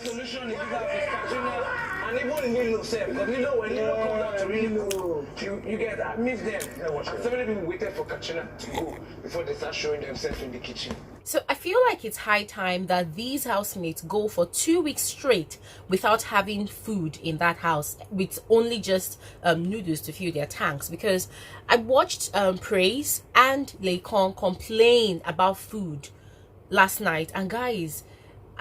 solution is that Katrina and even Lilo said, because when Lilo comes out to really cool, you get, I miss them. And so many people waited for Katrina to go before they start showing themselves in the kitchen. So I feel like it's high time that these housemates go for 2 weeks straight without having food in that house, with only just noodles to fill their tanks. Because I watched Praise and Laycon complain about food last night, and guys,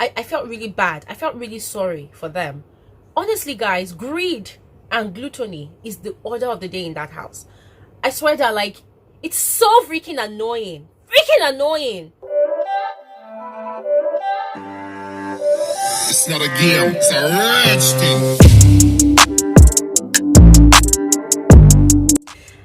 I felt really bad. I felt really sorry for them. Honestly, guys, greed and gluttony is the order of the day in that house. I swear that, like, it's so freaking annoying. Freaking annoying. It's not a game, it's a rich thing.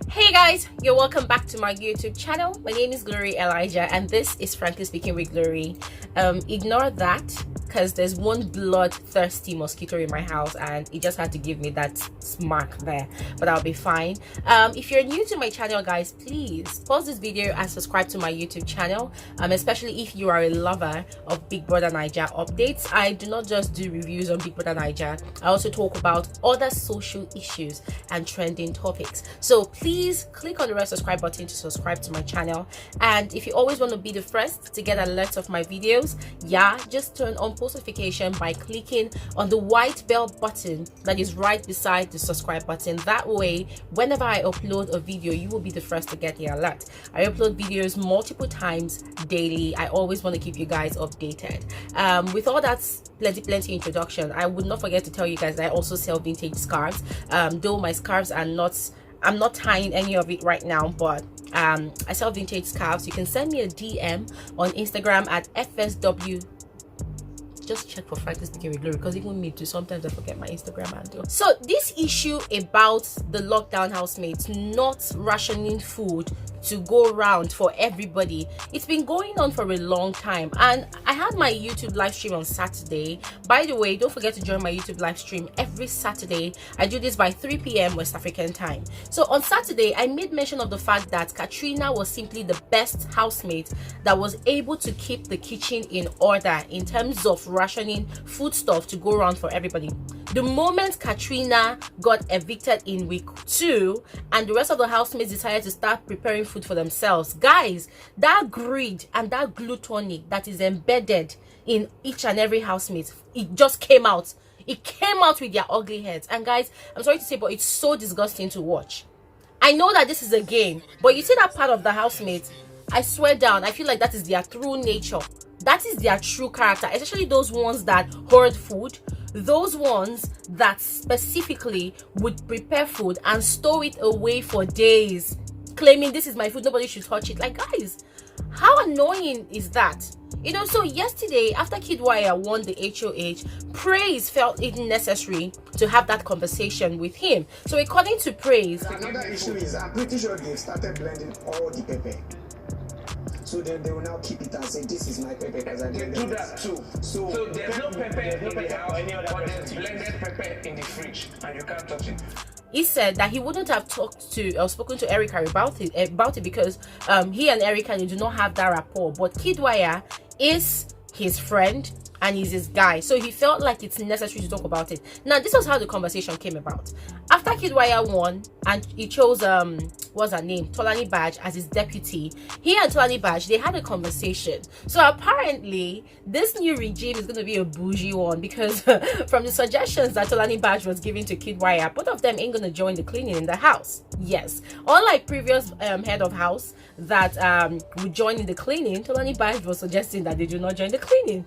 Hey guys, you're welcome back to my YouTube channel. My name is Bbnaija and this is Frankly Speaking with Glory. Ignore that because there's one bloodthirsty mosquito in my house and it just had to give me that smack there, but I'll be fine. If you're new to my channel, guys, please pause this video and subscribe to my YouTube channel, especially if you are a lover of Big Brother Naija updates. I do not just do reviews on Big Brother Naija, I also talk about other social issues and trending topics. So please click on the red subscribe button to subscribe to my channel, and if you always want to be the first to get alerts of my videos, just turn on post notification by clicking on the white bell button that is right beside the subscribe button. That way, whenever I upload a video, you will be the first to get the alert. I upload videos multiple times daily. I always want to keep you guys updated. With all that plenty introduction, I would not forget to tell you guys that I also sell vintage scarves. Though my scarves are not, I'm not tying any of it right now, but I sell vintage scarves. You can send me a DM on Instagram at FSW. Just check for Frankly Speaking with Glory, because even me too, sometimes I forget my Instagram handle. So this issue about the lockdown housemates not rationing food to go around for everybody, it's been going on for a long time, and I had my YouTube live stream on Saturday. By the way, don't forget to join my YouTube live stream every Saturday. I do this by 3 p.m. West African time. So on Saturday, I made mention of the fact that Katrina was simply the best housemate that was able to keep the kitchen in order in terms of rationing foodstuff to go around for everybody. The moment Katrina got evicted in week 2 and the rest of the housemates decided to start preparing food for themselves, guys, that greed and that gluttony that is embedded in each and every housemate, it just came out. It came out with their ugly heads. And guys, I'm sorry to say, but it's so disgusting to watch. I know that this is a game, but you see that part of the housemates, I swear down, I feel like that is their true nature. That is their true character, especially those ones that hoard food, those ones that specifically would prepare food and store it away for days, claiming this is my food, nobody should touch it. Like, guys, how annoying is that? You know, so yesterday after Kidwaya won the HOH, Praise felt it necessary to have that conversation with him. So according to Praise, another issue is I'm pretty sure they started blending all the pepper. So then they will now keep it and say this is my pepper because I They do that too. So there's no pepper in the house, but there's blended pepper in the fridge and you can't touch it. He said that he wouldn't have talked to or spoken to Erika about it because he and Erika do not have that rapport. But Kidwaya is his friend and he's his guy, so he felt like it's necessary to talk about it. Now, this was how the conversation came about. After Kidwaya won and he chose what's her name, Tolani Badge, as his deputy, he and Tolani Badge, they had a conversation. So apparently this new regime is going to be a bougie one, because from the suggestions that Tolani Badge was giving to Kidwaya, both of them ain't going to join the cleaning in the house. Yes, unlike previous head of house that would join in the cleaning, Tolani Badge was suggesting that they do not join the cleaning.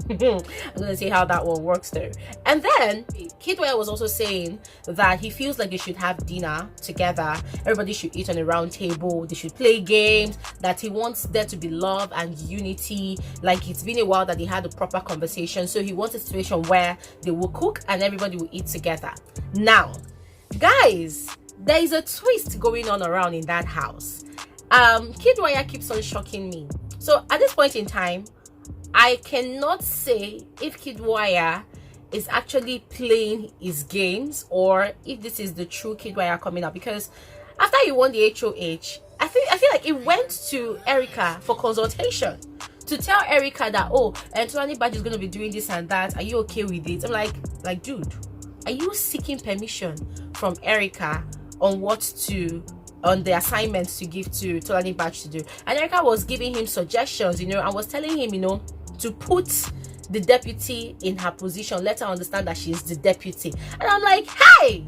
I'm going to see how that one works though. And then Kidwaya was also saying that he feels like they should have dinner together, everybody should eat on a round table, they should play games, that he wants there to be love and unity. Like, it's been a while that they had a proper conversation, so he wants a situation where they will cook and everybody will eat together. Now, guys, there is a twist going on around in that house. Kiddwaya keeps on shocking me. So at this point in time, I cannot say if Kidwaya is actually playing his games or if this is the true Kidwaya coming up, because after he won the HOH, I feel like it went to Erika for consultation to tell Erika that, oh, and Tolani Badge is going to be doing this and that. Are you okay with it? I'm like, dude, are you seeking permission from Erika on the assignments to give to Tolani Badge to do? And Erika was giving him suggestions, you know, and was telling him, you know, to put the deputy in her position, let her understand that she's the deputy. And I'm like, hey,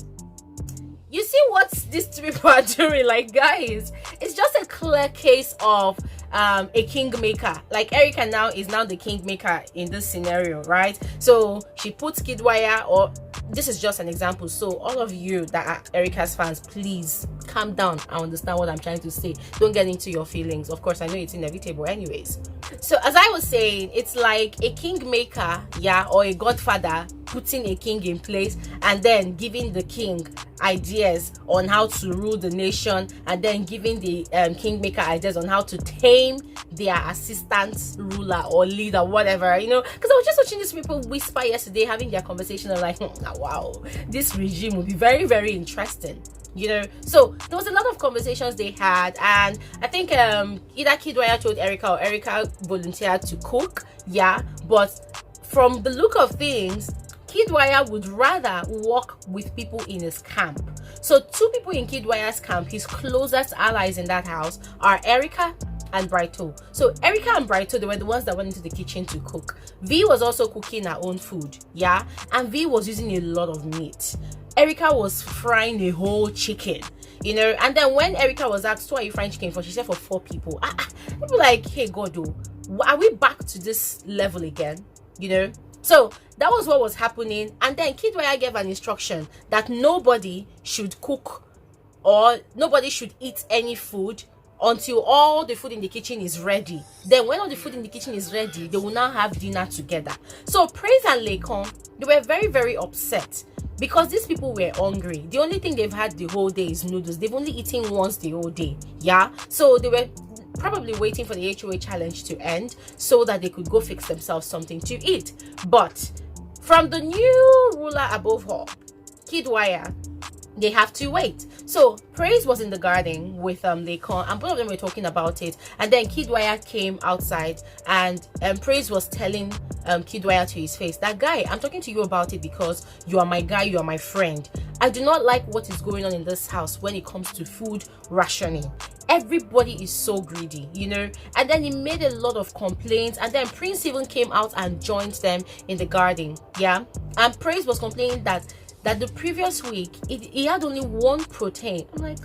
you see what these two people are doing? Like, guys, it's just a clear case of a kingmaker. Like, Erika now is now the kingmaker in this scenario, right? So she puts Kiddwaya, or this is just an example. So all of you that are Erika's fans, please calm down and understand what I'm trying to say. Don't get into your feelings. Of course, I know it's inevitable anyways. So as I was saying, it's like a kingmaker, yeah, or a godfather putting a king in place and then giving the king ideas on how to rule the nation, and then giving the kingmaker ideas on how to tame their assistant ruler or leader, whatever, you know. Because I was just watching these people whisper yesterday, having their conversation, and like, wow, this regime will be very, very interesting, you know. So there was a lot of conversations they had, and I think either Kiddwaya told Erika or Erika volunteered to cook, yeah. But from the look of things, Kiddwaya would rather work with people in his camp. So two people in Kiddwaya's camp, his closest allies in that house, are Erika and Brighto. So Erika and Brighto, they were the ones that went into the kitchen to cook. V was also cooking her own food, yeah, and V was using a lot of meat. Erika was frying a whole chicken, you know. And then when Erika was asked, what are you frying chicken for? She said for 4 people. People like, hey God, are we back to this level again, you know? So that was what was happening. And then Kiddwaya gave an instruction that nobody should cook or nobody should eat any food until all the food in the kitchen is ready. Then when all the food in the kitchen is ready, they will now have dinner together. So Praise and Lakon, they were very, very upset because these people were hungry. The only thing they've had the whole day is noodles. They've only eaten once the whole day, yeah. So they were probably waiting for the HOA challenge to end so that they could go fix themselves something to eat. But from the new ruler above all, Kiddwaya, they have to wait. So Praise was in the garden with Laycon, and both of them were talking about it. And then Kiddwaya came outside, and Praise was telling Kiddwaya to his face that, guy, I'm talking to you about it because you are my guy, you are my friend. I do not like what is going on in this house when it comes to food rationing. Everybody is so greedy, you know. And then he made a lot of complaints, and then Prince even came out and joined them in the garden, yeah. And Praise was complaining that the previous week he had only 1 protein. I'm like,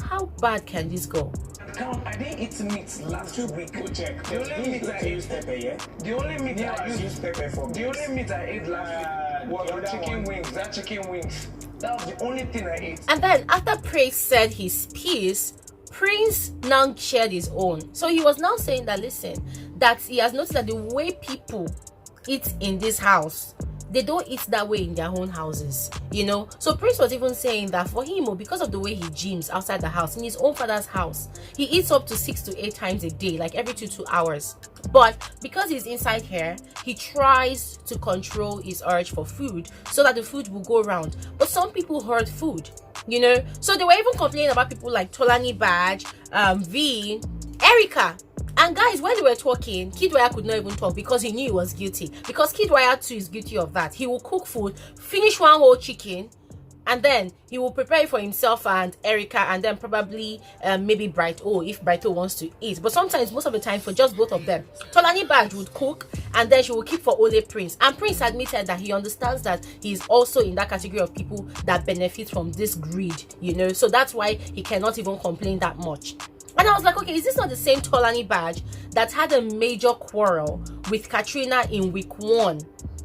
how bad can this go? Come, I didn't eat meat last week. Go check. The only meat I used pepper, yeah? The only meat I used pepper for The only meat I ate last week was the other chicken one. wings. That chicken wings. That was the only thing I ate. And then after Praise said his piece, Prince now shared his own. So he was now saying that, listen, that he has noticed that the way people eat in this house, they don't eat that way in their own houses, you know. So Prince was even saying that for him, because of the way he gyms outside the house, in his own father's house, he eats up to 6 to 8 times a day, like every 2 hours. But because he's inside here, he tries to control his urge for food so that the food will go around. But some people hoard food, you know. So they were even complaining about people like Tolani Badge, V, Erika. And guys, when they were talking, Kiddwaya could not even talk because he knew he was guilty. Because Kiddwaya too is guilty of that. He will cook food, finish 1 whole chicken, and then he will prepare it for himself and Erika, and then probably maybe Brighto if Brighto wants to eat. But sometimes, most of the time, for just both of them. Tolani Badge would cook, and then she will keep for only Prince. And Prince admitted that he understands that he's also in that category of people that benefit from this greed, you know. So that's why he cannot even complain that much. And I was like, okay, is this not the same Tolani Badge that had a major quarrel with Katrina in week 1?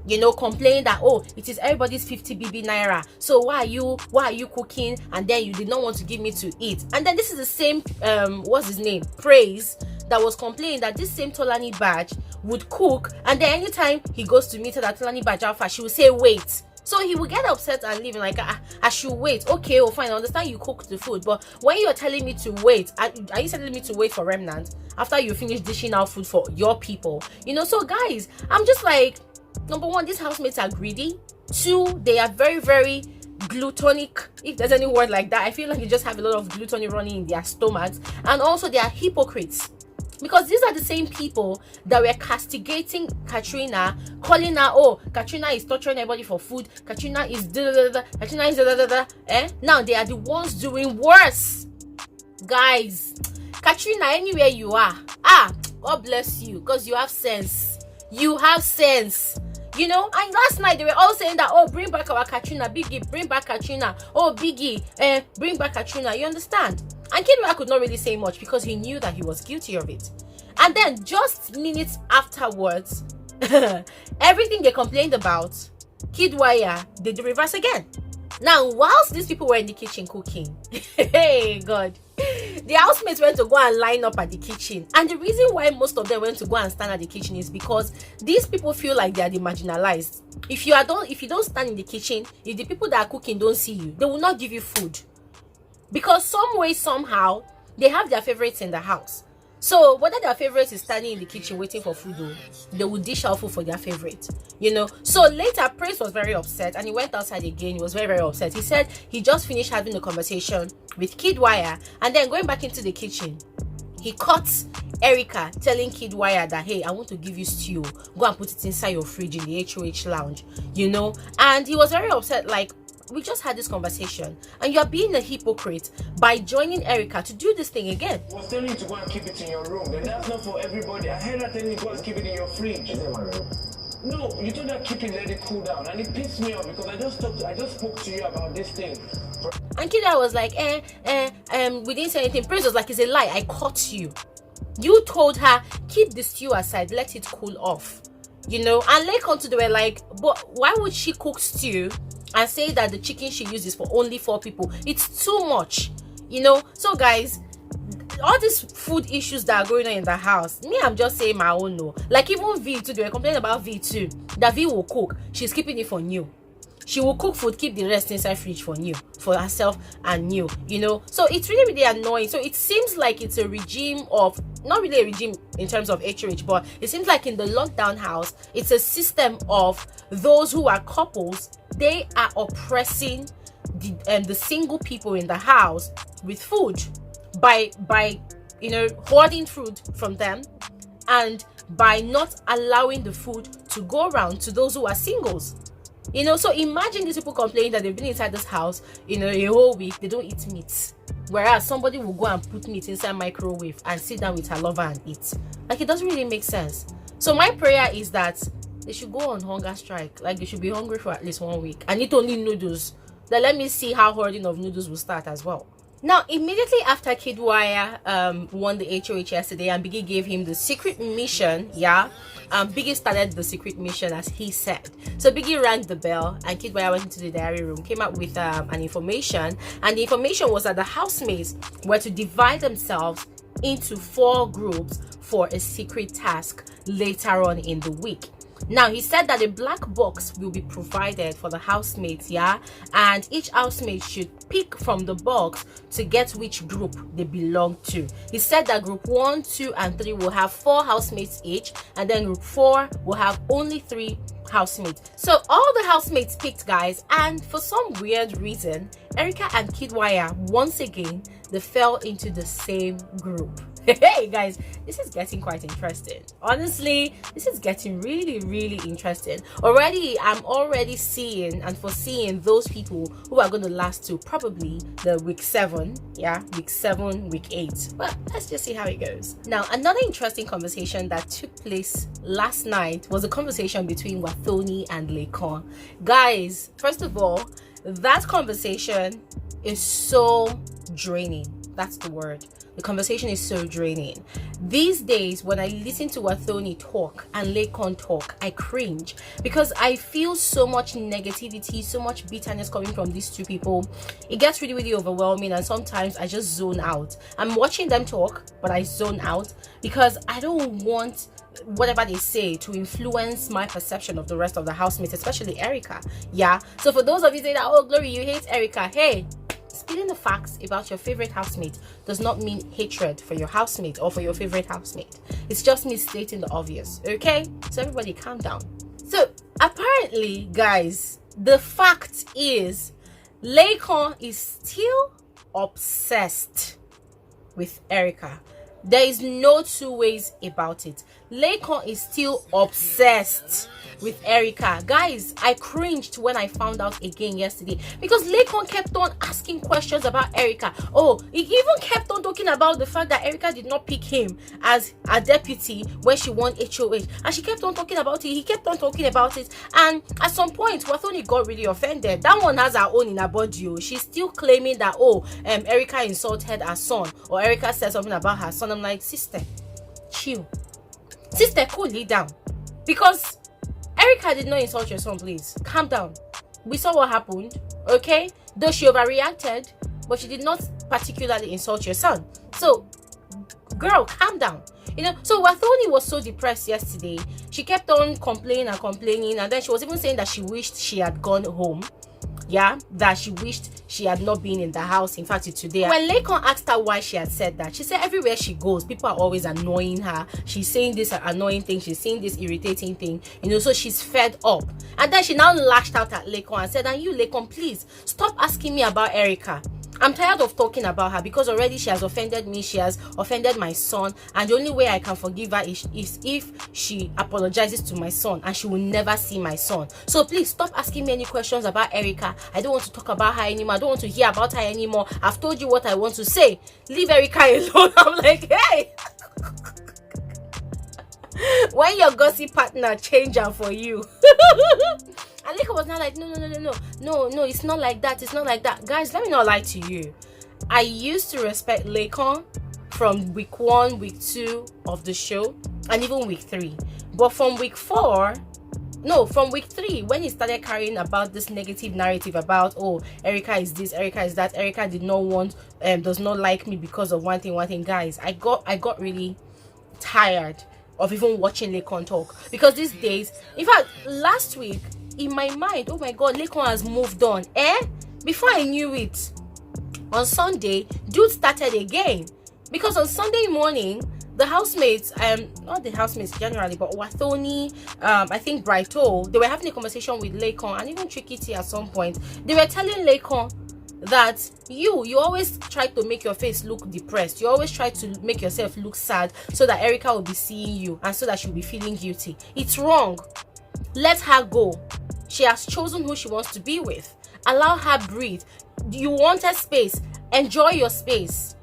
You know, complaining that, oh, it is everybody's 50 Bbnaija. So why are you cooking? And then you did not want to give me to eat. And then this is the same, what's his name? Praise, that was complaining that this same Tolani Badge would cook. And then anytime he goes to meet her, that Tolani Badge Alpha, she will say, wait. So he will get upset and leave, like, I should wait. Okay, oh fine, I understand you cooked the food, but when you're telling me to wait, are you telling me to wait for remnant after you finish dishing out food for your people? You know, so guys, I'm just like, number 1, these housemates are greedy. 2, they are very, very gluttonic, if there's any word like that. I feel like they just have a lot of gluttony running in their stomachs. And also they are hypocrites. Because these are the same people that were castigating Katrina, calling her, oh, Katrina is torturing everybody for food, Katrina is Katrina is Now they are the ones doing worse. Guys, Katrina, anywhere you are, God bless you, because you have sense. You have sense. You know, and last night they were all saying that, oh, bring back our Katrina, Biggie, bring back Katrina, oh, Biggie, bring back Katrina, you understand? And Kidwai could not really say much because he knew that he was guilty of it. And then just minutes afterwards, everything they complained about, Kiddwaya did the reverse again. Now, whilst these people were in the kitchen cooking, hey God, the housemates went to go and line up at the kitchen. And the reason why most of them went to go and stand at the kitchen is because these people feel like they are the marginalized. If you don't stand in the kitchen, if the people that are cooking don't see you, they will not give you food. Because some way, somehow, they have their favorites in the house. So whether their favorite is standing in the kitchen waiting for food, they will dish out food for their favorite, you know. So later, Prince was very upset and he went outside again. He was very, very upset. He said he just finished having a conversation with Kidwaya, and then going back into the kitchen, he caught Erika telling Kidwaya that, hey, I want to give you stew. Go and put it inside your fridge in the HOH lounge, you know. And he was very upset, like, we just had this conversation and you're being a hypocrite by joining Erika to do this thing again. I was telling you to go and keep it in your room, and that's not for everybody. I heard her telling you to go and keep it in your fridge. Is it in my room? No, you told her keep it, let it cool down, and it pissed me off because I just spoke to you about this thing. And Kidwai was like, we didn't say anything. Prince was like, it's a lie, I caught you. You told her keep the stew aside, let it cool off, you know. And Lakon too, they were like, but why would she cook stew and say that the chicken she uses for only 4 people? It's too much, you know. So guys, all these food issues that are going on in the house, me, I'm just saying my own. No, like even V too, they were complaining about V too, that V will cook, she's keeping it for new. She will cook food, keep the rest inside fridge for new, for herself and new, you know. So it's really, really annoying. So it seems like it's a regime of, not really a regime in terms of HOH, but it seems like in the lockdown house, it's a system of those who are couples. They are oppressing the single people in the house with food by you know, hoarding food from them, and by not allowing the food to go around to those who are singles. You know, so imagine these people complaining that they've been inside this house, you know, a whole week, they don't eat meat. Whereas somebody will go and put meat inside microwave and sit down with her lover and eat. Like, it doesn't really make sense. So my prayer is that they should go on hunger strike. Like, they should be hungry for at least 1 week and eat only noodles. Then let me see how hoarding of noodles will start as well. Now, immediately after Kidwaya won the HOH yesterday and Biggie gave him the secret mission, Biggie started the secret mission as he said. So Biggie rang the bell and Kidwaya went into the diary room, came out with an information, and the information was that the housemates were to divide themselves into 4 groups for a secret task later on in the week. Now, he said that a black box will be provided for the housemates, and each housemate should pick from the box to get which group they belong to. He said that group 1, 2, and 3 will have 4 housemates each, and then group 4 will have only 3 housemates. So all the housemates picked, guys, and for some weird reason, Erika and Kidwaya, once again, they fell into the same group. Hey guys, this is getting quite interesting. Honestly, this is getting really, really interesting. I'm already seeing and foreseeing those people who are going to last to probably the week 7, week 7, week 8. But let's just see how it goes. Now, another interesting conversation that took place last night was a conversation between WATHONI and Lakon. Guys, first of all, that conversation is so draining. That's the word. The conversation is so draining. These days, when I listen to WATHONI talk and Laycon talk, I cringe because I feel so much negativity, so much bitterness coming from these two people. It gets really, really overwhelming, and sometimes I just zone out. I'm watching them talk, but I zone out because I don't want whatever they say to influence my perception of the rest of the housemates, especially Erika. So for those of you saying that, oh Glory, you hate Erika, hey, spilling the facts about your favorite housemate does not mean hatred for your housemate or for your favorite housemate. It's just me stating the obvious, okay? So everybody calm down. So apparently, guys, the fact is Laycon is still obsessed with Erika. There is no two ways about it. Lakon is still obsessed with Erika. Guys, I cringed when I found out again yesterday because Lakon kept on asking questions about Erika. Oh, he even kept on talking about the fact that Erika did not pick him as a deputy when she won HOH, and she kept on talking about it. He kept on talking about it, and at some point WATHONI got really offended. That one has her own in her body. She's still claiming that Erika insulted her son, or Erika said something about her son. I'm like, sister, chill. Sister, cool down, because Erika did not insult your son. Please calm down. We saw what happened, okay? Though she overreacted, but she did not particularly insult your son. So girl, calm down. So WATHONI was so depressed yesterday. She kept on complaining, and then she was even saying that she wished she had gone home. Yeah, that she wished she had not been in the house. In fact, today, when Laycon asked her why she had said that, she said everywhere she goes, people are always annoying her. She's saying this annoying thing, she's saying this irritating thing, so she's fed up. And then she now lashed out at Laycon and said, and you, Laycon, please stop asking me about Erika. I'm tired of talking about her because already she has offended me, she has offended my son, and the only way I can forgive her is if she apologizes to my son, and she will never see my son. So please stop asking me any questions about Erika. I don't want to talk about her anymore. I don't want to hear about her anymore. I've told you what I want to say. Leave Erika alone. I'm like, hey. When your gossip partner change her for you. And Laycon was not like, no, it's not like that, it's not like that. Guys, let me not lie to you. I used to respect Laycon from week 1, week 2 of the show, and even week 3. But from week 3, when he started carrying about this negative narrative about, oh, Erika is this, Erika is that, Erika did not want, does not like me because of one thing. Guys, I got really tired of even watching Laycon talk, because these days, in fact, last week, in my mind, oh my god, Laycon has moved on. Before I knew it, on Sunday, dude started again. Because on Sunday morning, the housemates, not the housemates generally, but WATHONI, I think Brighto, they were having a conversation with Laycon, and even Tricky at some point. They were telling Laycon that you always try to make your face look depressed. You always try to make yourself look sad so that Erika will be seeing you and so that she'll be feeling guilty. It's wrong. Let her go. She has chosen who she wants to be with. Allow her breathe. You wanted space. Enjoy your space.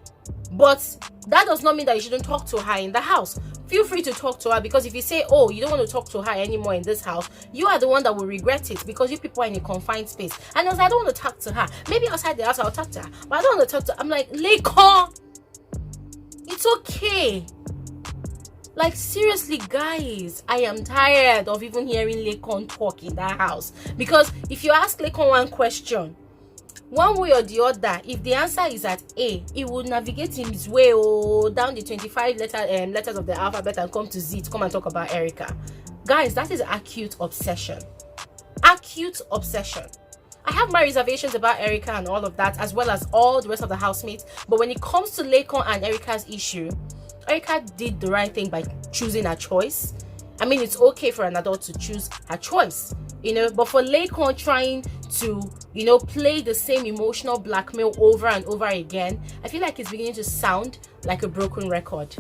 But that does not mean that you shouldn't talk to her in the house. Feel free to talk to her, because if you say, oh, you don't want to talk to her anymore in this house, you are the one that will regret it, because you people are in a confined space. And I was like, I don't want to talk to her. Maybe outside the house I'll talk to her, but I don't want to talk to her. I'm like, Laycon, it's okay. Like, seriously, guys, I am tired of even hearing Laycon talk in that house. Because if you ask Laycon one question, one way or the other, if the answer is at A, it will navigate his way down the 25 letters of the alphabet and come to Z to come and talk about Erika. Guys, that is acute obsession. Acute obsession. I have my reservations about Erika and all of that, as well as all the rest of the housemates. But when it comes to Laycon and Erika's issue, Erika did the right thing by choosing her choice. I mean, it's okay for an adult to choose her choice, but for Laycon trying to, play the same emotional blackmail over and over again, I feel like it's beginning to sound like a broken record.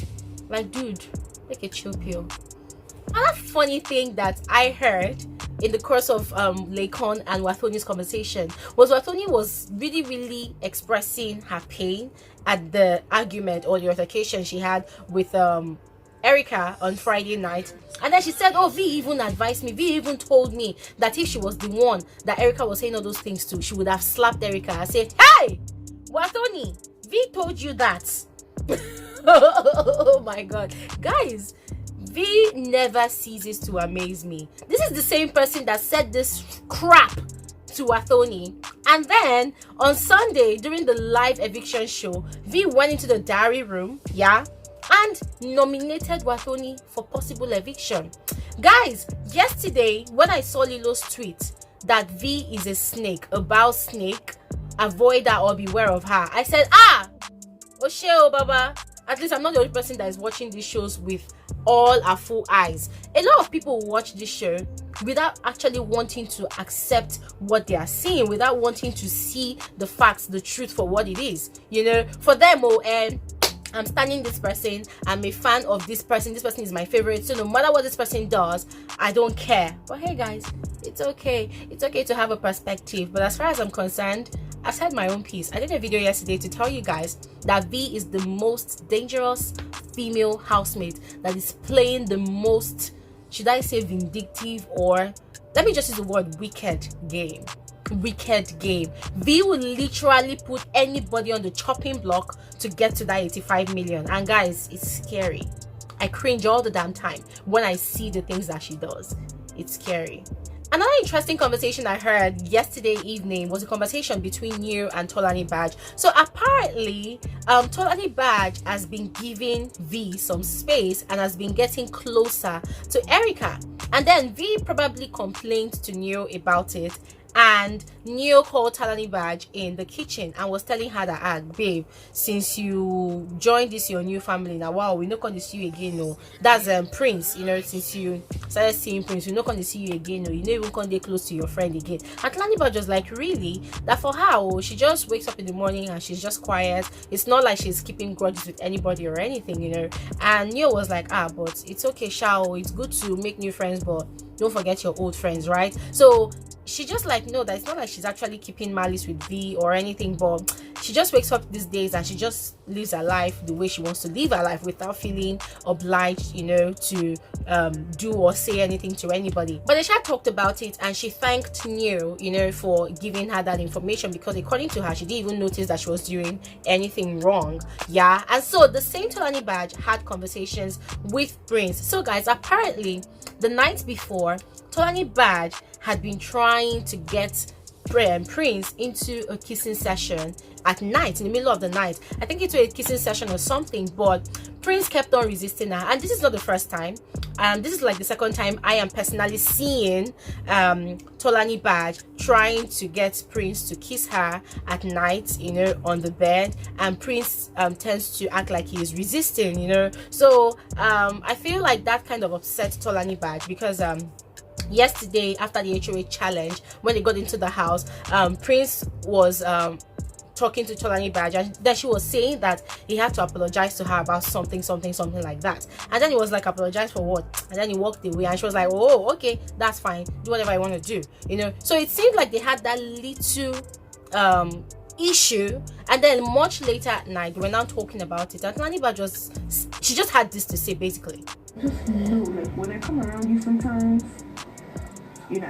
Like, dude, take a chill pill. Another funny thing that I heard in the course of Laycon and WATHONI's conversation was WATHONI was really, really expressing her pain at the argument or the altercation she had with Erika on Friday night. And then she said, oh, V even advised me, V even told me that if she was the one that Erika was saying all those things to, she would have slapped Erika and said, hey, WATHONI, V told you that. Oh my god. Guys, V never ceases to amaze me. This is the same person that said this crap to WATHONI, and then on Sunday during the live eviction show, V went into the diary room, and nominated WATHONI for possible eviction. Guys, yesterday when I saw Lilo's tweet that V is a snake, a bow snake, avoid her or beware of her, I said, Osheo Baba, at least I'm not the only person that is watching these shows with all our full eyes. A lot of people watch this show without actually wanting to accept what they are seeing, without wanting to see the facts, the truth for what it is. For them, I'm standing this person, I'm a fan of this person is my favorite, so no matter what this person does, I don't care. But hey guys, it's okay to have a perspective. But as far as I'm concerned, I've said my own piece. I did a video yesterday to tell you guys that V is the most dangerous female housemate that is playing the most, should I say, vindictive, or let me just use the word wicked game. V will literally put anybody on the chopping block to get to that 85 million. And guys, it's scary. I cringe all the damn time when I see the things that she does. It's scary. Another interesting conversation I heard yesterday evening was a conversation between you and Tolani Badge. So apparently, Tolani Badge has been giving V some space and has been getting closer to Erika. And then V probably complained to Neo about it. And Neo called Tolani Badge in the kitchen and was telling her that, babe, since you joined this your new family now, wow, we're not going to see you again. No, that's Prince. You know, since you started seeing Prince, we're not going to see you again. No, you never even come there close to your friend again. And Tolani Badge was like, really? That for her, she just wakes up in the morning and she's just quiet. It's not like she's keeping grudges with anybody or anything, you know. And Neo was like, but it's okay, Shao. It's good to make new friends, but don't forget your old friends, right? So she just like, no, that it's not like she's actually keeping malice with V or anything, but she just wakes up these days and she just lives her life the way she wants to live her life without feeling obliged, you know, to do or say anything to anybody. But the chat talked about it and she thanked Neo, you know, for giving her that information, because according to her, she didn't even notice that she was doing anything wrong. Yeah. And so the same Tolani Badge had conversations with Prince. So guys, apparently the night before, Tolani Badge had been trying to get Prince into a kissing session at night, in the middle of the night. I think into a kissing session or something, but Prince kept on resisting her. And this is not the first time. This is like the second time I am personally seeing Tolani Badge trying to get Prince to kiss her at night, you know, on the bed, and Prince tends to act like he is resisting, you know. So I feel like that kind of upset Tolani Badge, because yesterday after the HOA challenge, when they got into the house, Prince was talking to Tolani Badge, and then she was saying that he had to apologize to her about something like that. And then he was like, apologize for what? And then he walked away, and she was like, oh, okay, that's fine, do whatever I want to do, you know. So it seemed like they had that little issue, and then much later at night they were now talking about it, and Tolani Badge she just had this to say basically. Just know, like, when I come around you sometimes, you know,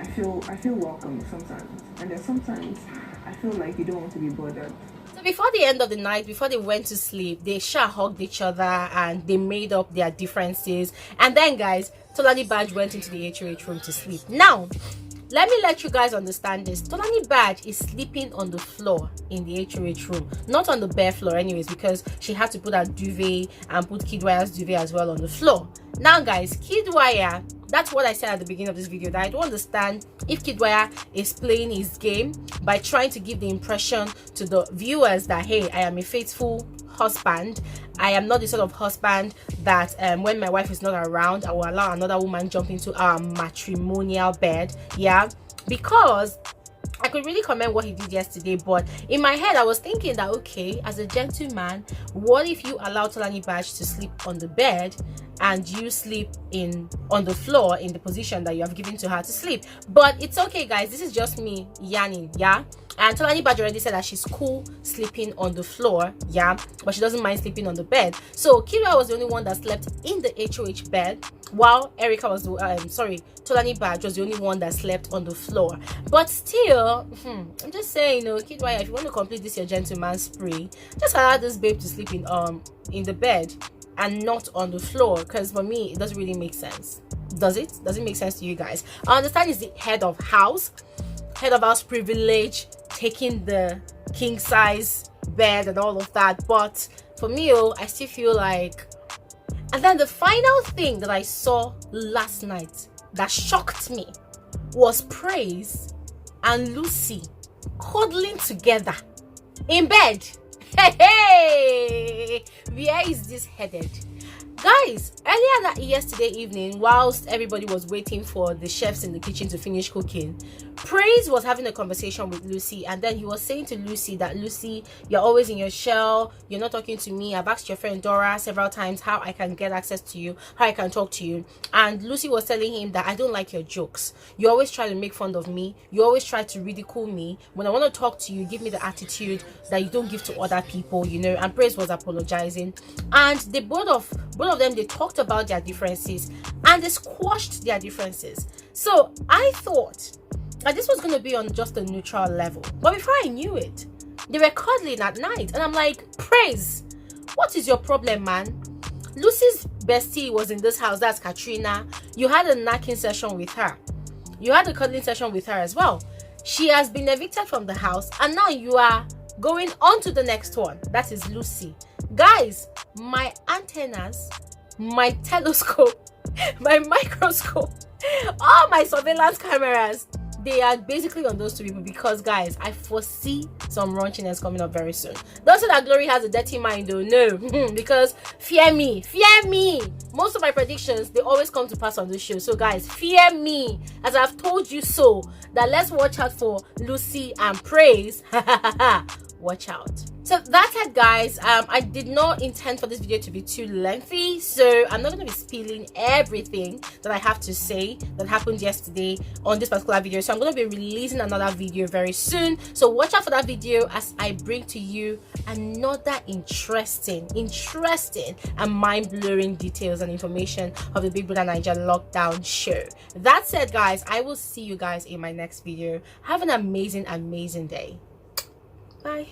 I feel welcome sometimes, and then sometimes I feel like you don't want to be bothered. So before the end of the night, before they went to sleep, they hugged each other and they made up their differences. And then guys, Tolani Badge went into the HOH room to sleep. Now let me let you guys understand this. Tolani Badge is sleeping on the floor in the HOH room, not on the bare floor anyways, because she had to put her duvet and put Kidwaya's duvet as well on the floor. Now guys, Kidwaya, that's what I said at the beginning of this video, that I don't understand if Kiddwaya is playing his game by trying to give the impression to the viewers that, hey, I am a faithful husband. I am not the sort of husband that when my wife is not around, I will allow another woman jump into our matrimonial bed. Yeah, because I could really comment what he did yesterday, but in my head I was thinking that, okay, as a gentleman, what if you allow Tolani Badge to sleep on the bed and you sleep on the floor in the position that you have given to her to sleep? But it's okay guys, this is just me yarning, yeah. And Tolani Badge already said that she's cool sleeping on the floor, yeah, but she doesn't mind sleeping on the bed. So Kidwai was the only one that slept in the HOH bed, while Erika was Tolani Badge was the only one that slept on the floor. But still, I'm just saying, you know, Kidwai, if you want to complete this your gentleman spree, just allow this babe to sleep in the bed and not on the floor, because for me it doesn't really make sense. Does it make sense to you guys? I understand it's the head of house privilege, taking the king size bed and all of that, but for me, I still feel like. And then the final thing that I saw last night that shocked me was Praise and Lucy cuddling together in bed. Hey, where is this headed? Guys, earlier yesterday evening, whilst everybody was waiting for the chefs in the kitchen to finish cooking, Praise was having a conversation with Lucy, and then he was saying to Lucy that, Lucy, you're always in your shell, you're not talking to me. I've asked your friend Dora several times how I can get access to you, how I can talk to you. And Lucy was telling him that, I don't like your jokes. You always try to make fun of me. You always try to ridicule me. When I want to talk to you, give me the attitude that you don't give to other people, you know. And Praise was apologizing. And they both of them, they talked about their differences and they squashed their differences. So I thought that this was going to be on just a neutral level, but before I knew it, they were cuddling at night, and I'm like, Praise, what is your problem, man? Lucy's bestie was in this house, that's Katrina. You had a knacking session with her. You had a cuddling session with her as well. She has been evicted from the house, and now you are going on to the next one. That is Lucy. Guys, my antennas, my telescope, my microscope, all my surveillance cameras, they are basically on those two people, because guys, I foresee some raunchiness coming up very soon. Don't say that Glory has a dirty mind though, no. Because fear me, most of my predictions, they always come to pass on this show. So guys, fear me, as I've told you so, that let's watch out for Lucy and Praise. Watch out. So that's it, guys. I did not intend for this video to be too lengthy, so I'm not going to be spilling everything that I have to say that happened yesterday on this particular video. So I'm going to be releasing another video very soon, so watch out for that video as I bring to you another interesting and mind-blowing details and information of the Big Brother Naija lockdown show. That said, guys, I will see you guys in my next video. Have an amazing day. Bye.